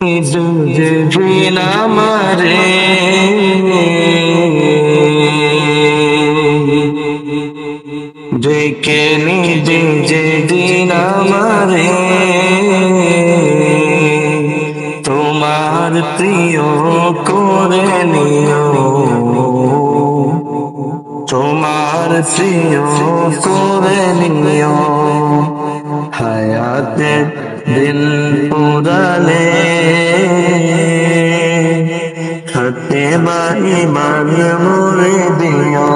যেদিন আমারে ডেকে নিবে, যেদিন আমারে তোমার প্রিয় করে নিও, তোমার প্রিয় করে নিও। হায়াতের দিন পুরালে খাতেমা ঈমান মোরে দিও,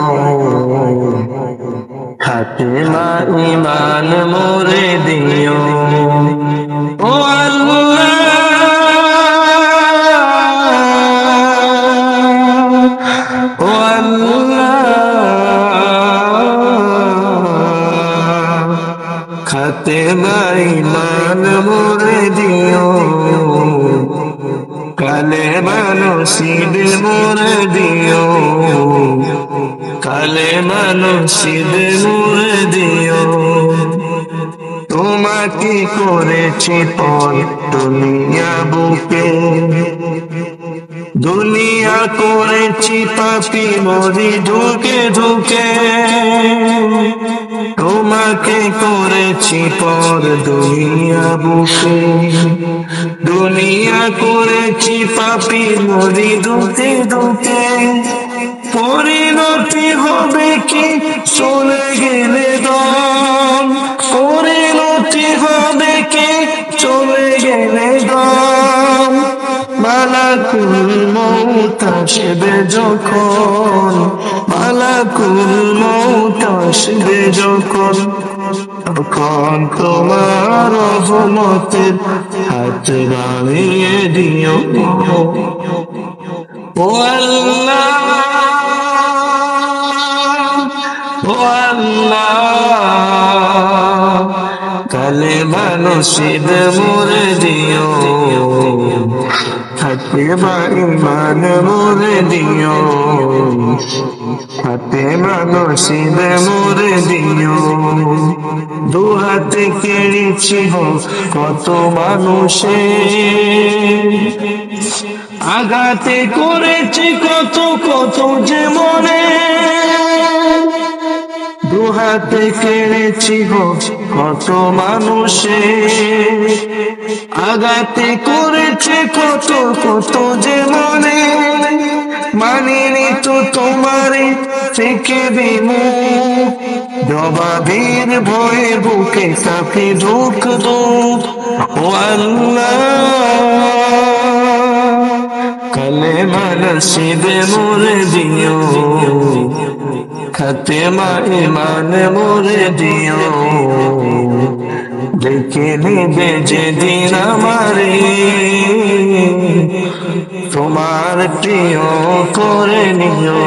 খাতেমা ঈমান মোরে দিও। ও আল্লাহ, ও আল্লাহ, খাতেমা ঈমান মোরে দিও, কালেমা নসিব মোরে দিও, কালেমা নসিব মোরে দিও। তোমাকে করেছি পর দুনিয়া বুকে, দুনিয়া করেছি পাপী মরি ঢুকে ঢুকে। তোমাকে করেছি পর দুনিয়া বুকে, দুনিয়া করেছি পাপী মরি ঢুকে ঢুকে। পরিণতি হবে কি চলে গেলে দম, পরিণতি হবে কি চলে গেলে দম। মালাকুল মউত আসবে যখন, মালাকুল মউত আসবে যখন, তখন তোমার রহমতের হাত বাড়িয়ে দিও। ও আল্লাহ, ও আল্লাহ, কালেমা নসিব মোরে দিও, খাতেমা ঈমান মোরে দিও, খাতেমা নসিব মোরে দিও। দু হাতে কেড়েছি কত মানুষে, আঘাতে করেছি কত কত যে মনে। দু হাতে কেড়েছি কত মানুষে, আঘাতে করেছে কত কত যে মনে। মানিনি তো তোমারে থেকে বিমুখ, জবাবের ভয়ে বুকে কাঁপে ধুক ধুক। ও আল্লাহ, কালেমা নসিব মোরে দিও, খাতেমা ঈমান মোরে দিও। ডেকে নিবে যেদিন আমারে তোমার প্রিয় করে নিও।